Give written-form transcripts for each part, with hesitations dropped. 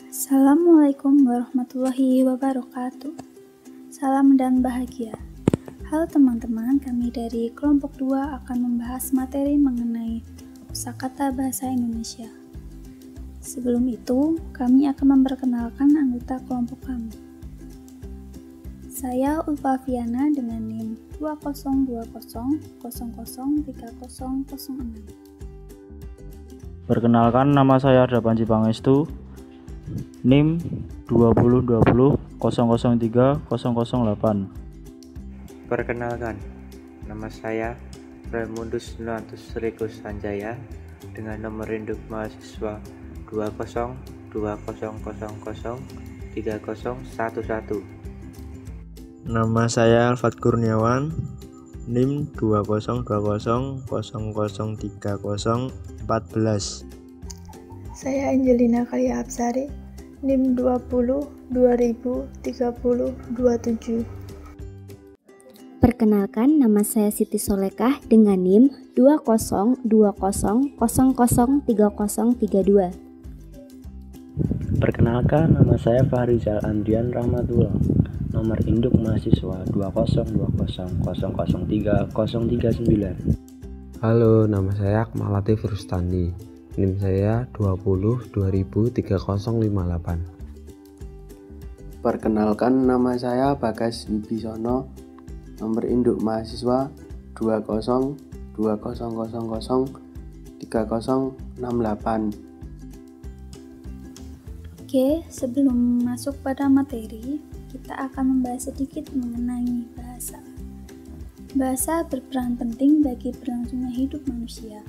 Assalamualaikum warahmatullahi wabarakatuh. Salam dan bahagia. Halo teman-teman, kami dari kelompok 2 akan membahas materi mengenai kosakata bahasa Indonesia. Sebelum itu, kami akan memperkenalkan anggota kelompok kami. Saya Ulfa Viana dengan NIM 2020003006. Perkenalkan, nama saya Arda Panji Pangestu, NIM 2020003008. Perkenalkan, nama saya Raimundus Nuantus Rikus Sanjaya dengan nomor induk mahasiswa 2020003011. Nama saya Alfat Kurniawan, NIM 2020003014. Saya Angelina Kalia Absari, NIM 20203027. Perkenalkan, nama saya Siti Solekah dengan NIM 2020003032. Perkenalkan, nama saya Fahrizal Andrian Rahmatullah, nomor induk mahasiswa 2020003039. Halo, nama saya Akmal Latif Rustandi, NIM saya 20203058. Perkenalkan, nama saya Bagas Wibisono, nomor induk mahasiswa 20003068. Oke, sebelum masuk pada materi, kita akan membahas sedikit mengenai bahasa. Bahasa berperan penting bagi berlangsungnya hidup manusia.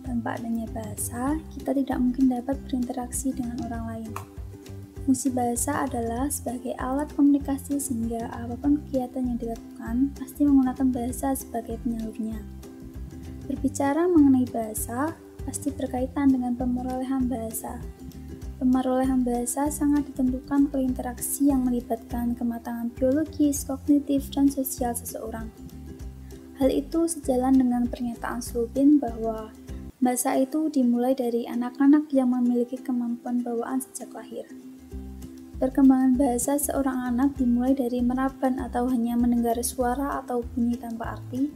Tanpa adanya bahasa, kita tidak mungkin dapat berinteraksi dengan orang lain. Fungsi bahasa adalah sebagai alat komunikasi sehingga apapun kegiatan yang dilakukan pasti menggunakan bahasa sebagai penyalurnya. Berbicara mengenai bahasa, pasti berkaitan dengan pemerolehan bahasa. Pemerolehan bahasa sangat ditentukan oleh interaksi yang melibatkan kematangan biologis, kognitif, dan sosial seseorang. Hal itu sejalan dengan pernyataan Slubin bahwa bahasa itu dimulai dari anak-anak yang memiliki kemampuan bawaan sejak lahir. Perkembangan bahasa seorang anak dimulai dari meraban atau hanya mendengar suara atau bunyi tanpa arti,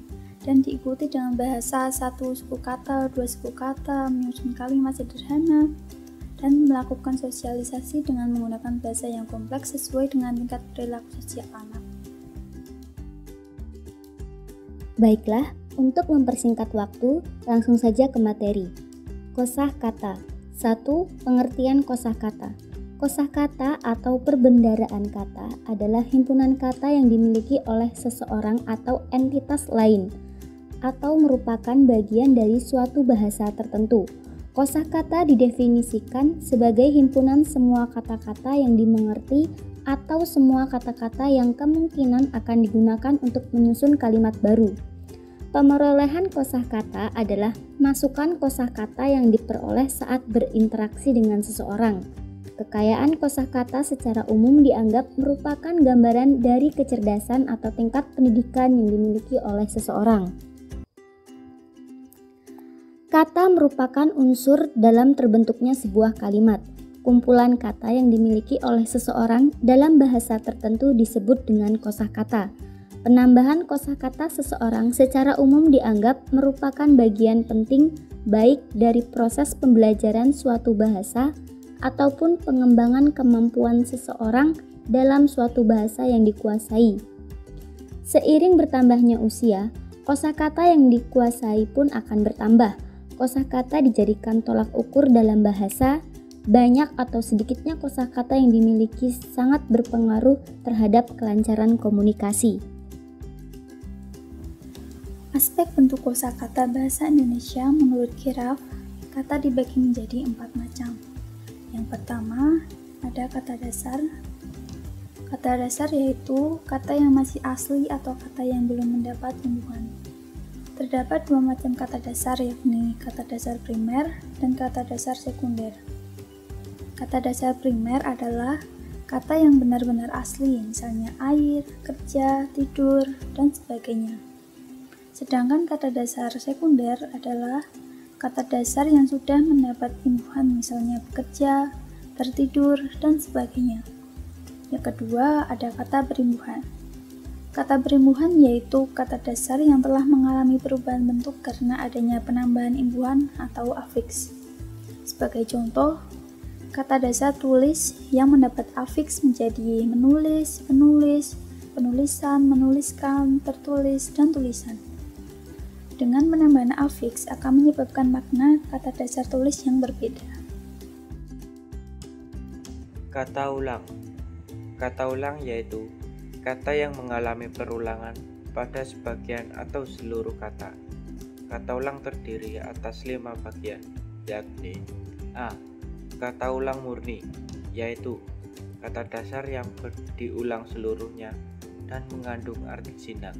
dan diikuti dengan bahasa satu suku kata, dua suku kata, menyusun kalimat sederhana, dan melakukan sosialisasi dengan menggunakan bahasa yang kompleks sesuai dengan tingkat perilaku sosial anak. Baiklah, untuk mempersingkat waktu, langsung saja ke materi. Kosakata. 1. Pengertian kosakata. Kosakata atau perbendaraan kata adalah himpunan kata yang dimiliki oleh seseorang atau entitas lain, atau merupakan bagian dari suatu bahasa tertentu. Kosakata didefinisikan sebagai himpunan semua kata-kata yang dimengerti atau semua kata-kata yang kemungkinan akan digunakan untuk menyusun kalimat baru. Pemerolehan kosakata adalah masukan kosakata yang diperoleh saat berinteraksi dengan seseorang. Kekayaan kosakata secara umum dianggap merupakan gambaran dari kecerdasan atau tingkat pendidikan yang dimiliki oleh seseorang. Kata merupakan unsur dalam terbentuknya sebuah kalimat. Kumpulan kata yang dimiliki oleh seseorang dalam bahasa tertentu disebut dengan kosakata. Penambahan kosakata seseorang secara umum dianggap merupakan bagian penting baik dari proses pembelajaran suatu bahasa ataupun pengembangan kemampuan seseorang dalam suatu bahasa yang dikuasai. Seiring bertambahnya usia, kosakata yang dikuasai pun akan bertambah. Kosakata dijadikan tolak ukur dalam bahasa. Banyak atau sedikitnya kosakata yang dimiliki sangat berpengaruh terhadap kelancaran komunikasi. Aspek bentuk kosakata bahasa Indonesia menurut Kiraf, kata dibagi menjadi 4 macam. Yang pertama, ada kata dasar. Kata dasar yaitu kata yang masih asli atau kata yang belum mendapat tumbuhan. Terdapat 2 macam kata dasar, yakni kata dasar primer dan kata dasar sekunder. Kata dasar primer adalah kata yang benar-benar asli, misalnya air, kerja, tidur, dan sebagainya. Sedangkan kata dasar sekunder adalah kata dasar yang sudah mendapat imbuhan, misalnya bekerja, tertidur, dan sebagainya. Yang kedua, ada kata berimbuhan. Kata berimbuhan yaitu kata dasar yang telah mengalami perubahan bentuk karena adanya penambahan imbuhan atau afiks. Sebagai contoh, kata dasar tulis yang mendapat afiks menjadi menulis, penulis, penulisan, menuliskan, tertulis, dan tulisan. Dengan penambahan afiks akan menyebabkan makna kata dasar tulis yang berbeda. Kata ulang. Kata ulang yaitu kata yang mengalami perulangan pada sebagian atau seluruh kata. Kata ulang terdiri atas 5 bagian, yakni A. Kata ulang murni, yaitu kata dasar yang diulang seluruhnya dan mengandung arti sinak.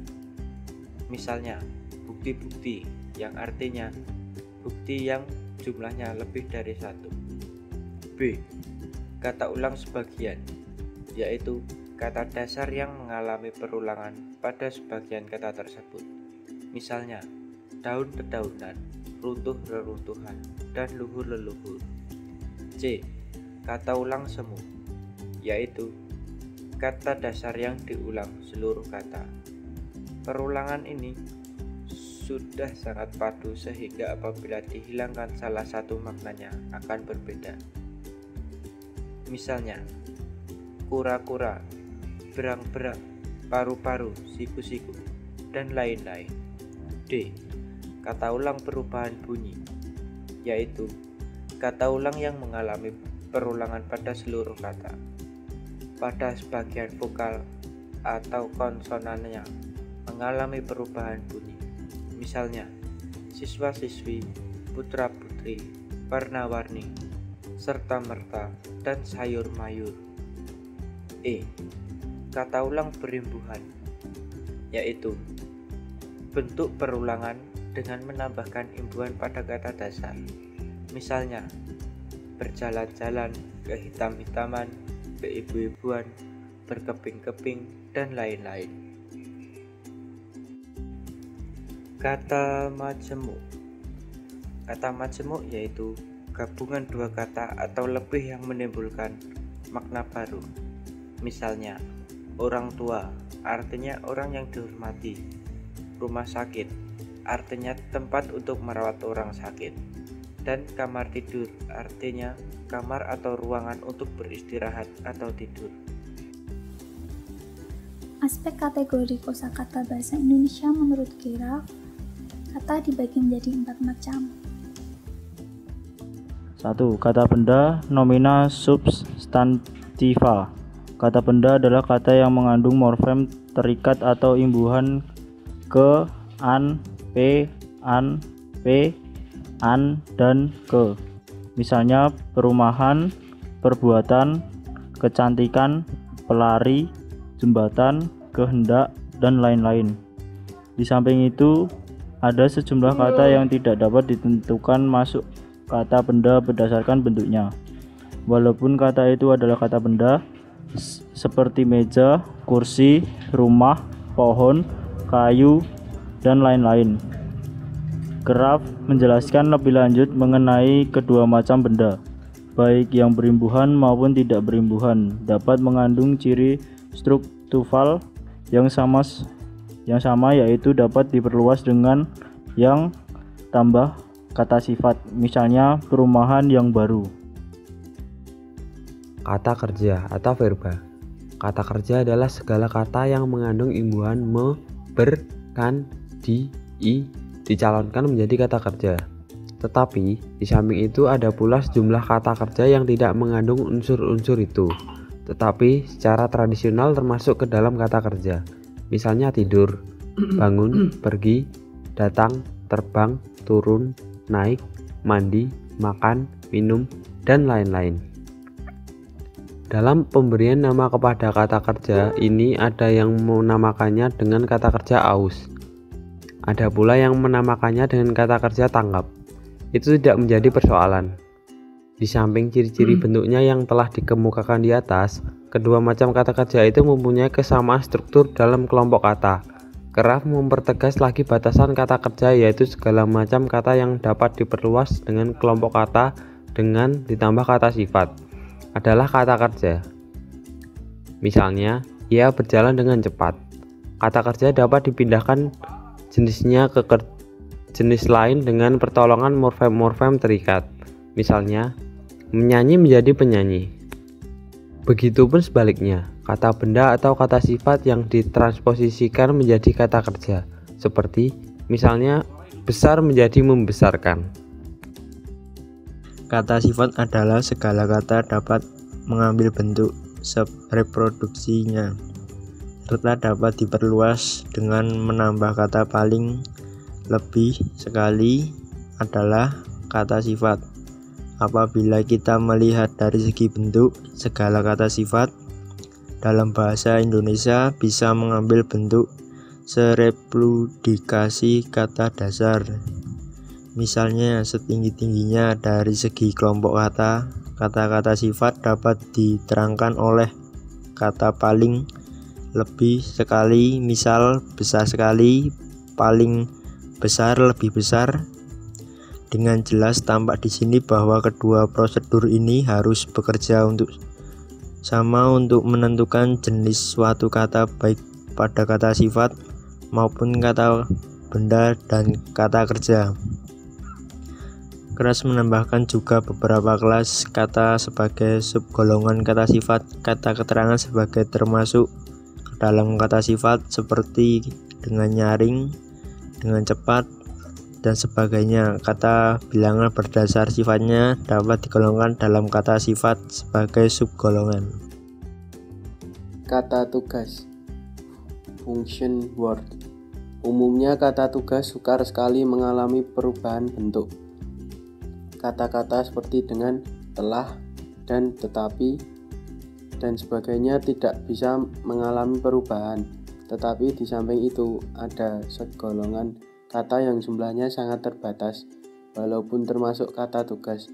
Misalnya, bukti-bukti yang artinya bukti yang jumlahnya lebih dari 1. B. Kata ulang sebagian, yaitu kata dasar yang mengalami perulangan pada sebagian kata tersebut. Misalnya, daun-dedaunan, runtuh-reruntuhan, dan luhur-leluhur. C. Kata ulang semu, yaitu kata dasar yang diulang seluruh kata. Perulangan ini sudah sangat padu sehingga apabila dihilangkan salah satu maknanya akan berbeda. Misalnya, kura-kura, berang-berang, paru-paru, siku-siku, dan lain-lain. D. Kata ulang perubahan bunyi, yaitu kata ulang yang mengalami perulangan pada seluruh kata. Pada sebagian vokal atau konsonannya mengalami perubahan bunyi. Misalnya, siswa-siswi, putra-putri, warna-warni, serta-merta, dan sayur-mayur. E. Kata ulang berimbuhan, yaitu bentuk perulangan dengan menambahkan imbuhan pada kata dasar. Misalnya, berjalan-jalan, kehitam-hitaman, keibu-ibuan, berkeping-keping, dan lain-lain. Kata majemuk. Kata majemuk yaitu gabungan dua kata atau lebih yang menimbulkan makna baru. Misalnya, orang tua artinya orang yang dihormati, rumah sakit artinya tempat untuk merawat orang sakit, dan kamar tidur artinya kamar atau ruangan untuk beristirahat atau tidur. Aspek kategori kosakata bahasa Indonesia menurut Giraf, kata dibagi menjadi 4 macam. 1. Kata benda, nomina, substantiva. Kata benda adalah kata yang mengandung morfem terikat atau imbuhan ke, an, p, an, dan ke. Misalnya perumahan, perbuatan, kecantikan, pelari, jembatan, kehendak, dan lain-lain. Di samping itu, ada sejumlah kata yang tidak dapat ditentukan masuk kata benda berdasarkan bentuknya. Walaupun kata itu adalah kata benda, seperti meja, kursi, rumah, pohon, kayu, dan lain-lain. Graf menjelaskan lebih lanjut mengenai kedua macam benda, baik yang berimbuhan maupun tidak berimbuhan, dapat mengandung ciri struktural yang sama yaitu dapat diperluas dengan yang tambah kata sifat, misalnya perumahan yang baru. Kata kerja atau verba. Kata kerja adalah segala kata yang mengandung imbuhan me, ber, kan, di, i, dicalonkan menjadi kata kerja. Tetapi di samping itu ada pula sejumlah kata kerja yang tidak mengandung unsur-unsur itu, tetapi secara tradisional termasuk ke dalam kata kerja. Misalnya tidur, bangun, pergi, datang, terbang, turun, naik, mandi, makan, minum, dan lain-lain. Dalam pemberian nama kepada kata kerja ini ada yang menamakannya dengan kata kerja aus. Ada pula yang menamakannya dengan kata kerja tangkap. Itu tidak menjadi persoalan. Di samping ciri-ciri bentuknya yang telah dikemukakan di atas, kedua macam kata kerja itu mempunyai kesamaan struktur dalam kelompok kata. Graf mempertegas lagi batasan kata kerja, yaitu segala macam kata yang dapat diperluas dengan kelompok kata dengan ditambah kata sifat. adalah kata kerja. Misalnya, ia berjalan dengan cepat. Kata kerja dapat dipindahkan jenisnya ke jenis lain dengan pertolongan morfem-morfem terikat. Misalnya, menyanyi menjadi penyanyi. Begitupun sebaliknya, kata benda atau kata sifat yang ditransposisikan menjadi kata kerja. Seperti, misalnya, besar menjadi membesarkan. Kata sifat adalah segala kata dapat mengambil bentuk reproduksinya, serta dapat diperluas dengan menambah kata paling lebih sekali adalah kata sifat. Apabila kita melihat dari segi bentuk, segala kata sifat dalam bahasa Indonesia bisa mengambil bentuk sereprodukasi kata dasar. Misalnya, setinggi-tingginya dari segi kelompok kata, kata-kata sifat dapat diterangkan oleh kata paling lebih sekali, misal besar sekali, paling besar, lebih besar. Dengan jelas tampak di sini bahwa kedua prosedur ini harus bekerja sama untuk menentukan jenis suatu kata, baik pada kata sifat maupun kata benda dan kata kerja. Keras menambahkan juga beberapa kelas kata sebagai subgolongan kata sifat, kata keterangan sebagai termasuk ke dalam kata sifat seperti dengan nyaring, dengan cepat, dan sebagainya. Kata bilangan berdasar sifatnya dapat digolongkan dalam kata sifat sebagai subgolongan. Kata tugas, function word. Umumnya kata tugas sukar sekali mengalami perubahan bentuk. Kata-kata seperti dengan, telah, dan tetapi, dan sebagainya tidak bisa mengalami perubahan. Tetapi di samping itu ada segolongan kata yang jumlahnya sangat terbatas, walaupun termasuk kata tugas,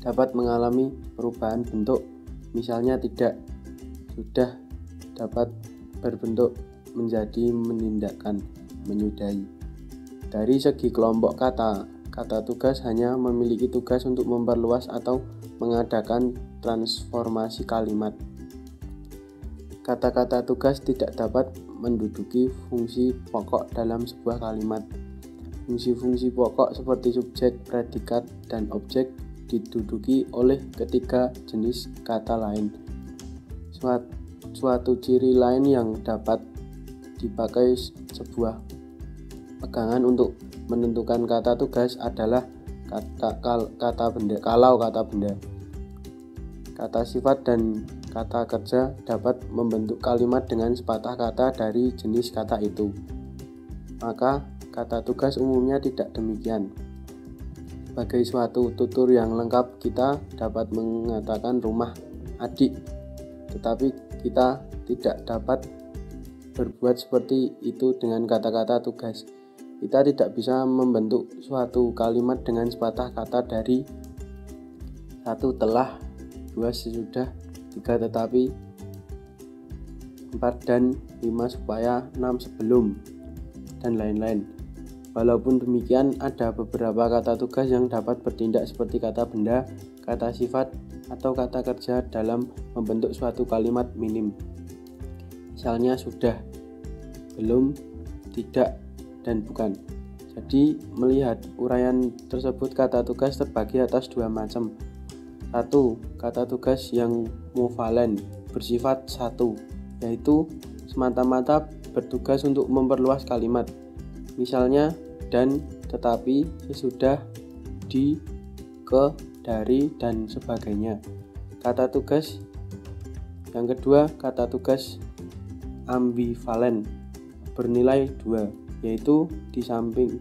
dapat mengalami perubahan bentuk. Misalnya tidak, sudah, dapat berbentuk menjadi menindakkan, menyudahi. Dari segi kelompok kata, kata tugas hanya memiliki tugas untuk memperluas atau mengadakan transformasi kalimat. Kata-kata tugas tidak dapat menduduki fungsi pokok dalam sebuah kalimat. Fungsi-fungsi pokok seperti subjek, predikat, dan objek diduduki oleh ketiga jenis kata lain. Suatu ciri lain yang dapat dipakai sebuah pegangan untuk menentukan kata tugas adalah kata benda. Kalau kata benda, kata sifat dan kata kerja dapat membentuk kalimat dengan sepatah kata dari jenis kata itu, maka kata tugas umumnya tidak demikian. Sebagai suatu tutur yang lengkap, kita dapat mengatakan rumah adik, tetapi kita tidak dapat berbuat seperti itu dengan kata-kata tugas. Kita tidak bisa membentuk suatu kalimat dengan sepatah kata dari 1 telah, 2 sesudah, 3 tetapi, 4 dan 5 supaya, 6 sebelum, dan lain-lain. Walaupun demikian, ada beberapa kata tugas yang dapat bertindak seperti kata benda, kata sifat, atau kata kerja dalam membentuk suatu kalimat minim. Misalnya sudah, belum, tidak, dan bukan. Jadi melihat uraian tersebut, kata tugas terbagi atas dua macam. 1. Kata tugas yang movalen bersifat satu, yaitu semata-mata bertugas untuk memperluas kalimat. Misalnya dan, tetapi, sesudah, di, ke, dari, dan sebagainya. Kata tugas yang kedua, kata tugas ambivalen bernilai 2, yaitu di samping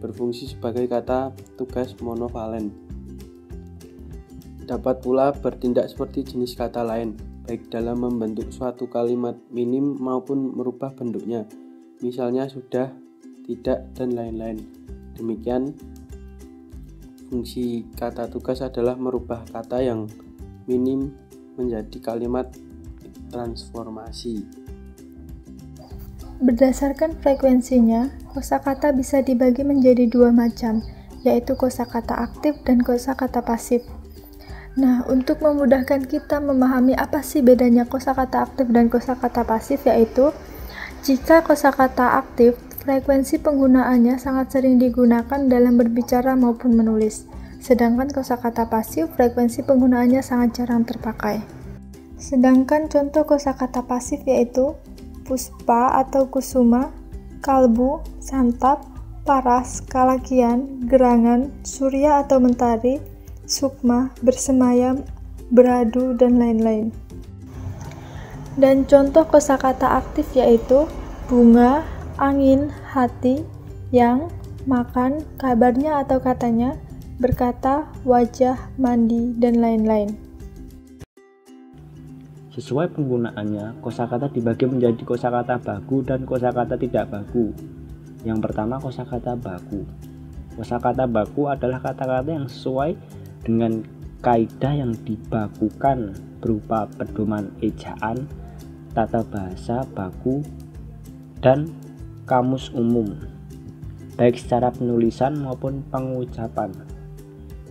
berfungsi sebagai kata tugas monovalen, dapat pula bertindak seperti jenis kata lain, baik dalam membentuk suatu kalimat minim maupun merubah bentuknya. Misalnya sudah, tidak, dan lain-lain. Demikian, fungsi kata tugas adalah merubah kata yang minim menjadi kalimat transformasi. Berdasarkan frekuensinya, kosakata bisa dibagi menjadi dua macam, yaitu kosakata aktif dan kosakata pasif. Nah, untuk memudahkan kita memahami apa sih bedanya kosakata aktif dan kosakata pasif, yaitu jika kosakata aktif, frekuensi penggunaannya sangat sering digunakan dalam berbicara maupun menulis. Sedangkan kosakata pasif, frekuensi penggunaannya sangat jarang terpakai. Sedangkan contoh kosakata pasif yaitu puspa atau kusuma, kalbu, santap, paras, kalakian, gerangan, surya atau mentari, sukma, bersemayam, beradu, dan lain-lain. Dan contoh kosakata aktif yaitu bunga, angin, hati, yang, makan, kabarnya atau katanya, berkata, wajah, mandi, dan lain-lain. Sesuai penggunaannya, kosakata dibagi menjadi kosakata baku dan kosakata tidak baku. Yang pertama, kosakata baku. Kosakata baku adalah kata-kata yang sesuai dengan kaidah yang dibakukan berupa pedoman ejaan, tata bahasa baku, dan kamus umum, baik secara penulisan maupun pengucapan.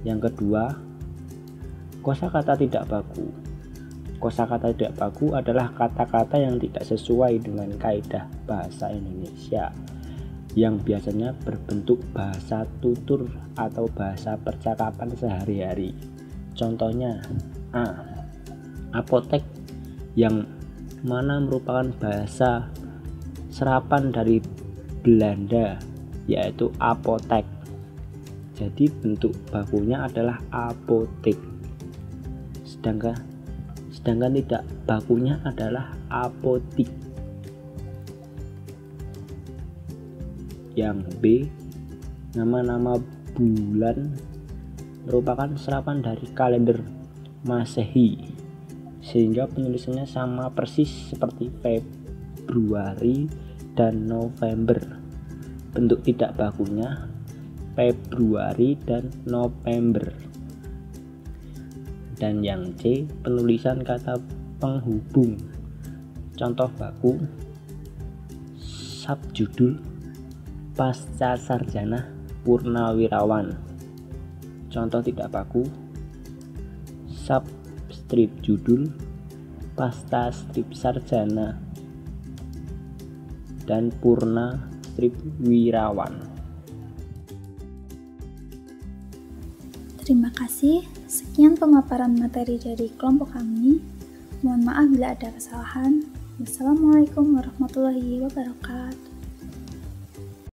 Yang kedua, kosakata tidak baku. Kosakata tidak baku adalah kata-kata yang tidak sesuai dengan kaidah bahasa Indonesia, yang biasanya berbentuk bahasa tutur atau bahasa percakapan sehari-hari. Contohnya, apotek, yang mana merupakan bahasa serapan dari Belanda, yaitu apotek. Jadi bentuk bakunya adalah apotek. Sedangkan tidak bakunya adalah apotik. Yang B, nama-nama bulan merupakan serapan dari kalender Masehi, sehingga penulisannya sama persis seperti Februari dan November. Bentuk tidak bakunya Februari dan November. Dan yang C, penulisan kata penghubung. Contoh baku, subjudul, pasca sarjana, purnawirawan. Contoh tidak baku, substrip judul, pasca strip sarjana, dan purna strip wirawan. Terima kasih. Sekian pemaparan materi dari kelompok kami. Mohon maaf bila ada kesalahan. Wassalamualaikum warahmatullahi wabarakatuh.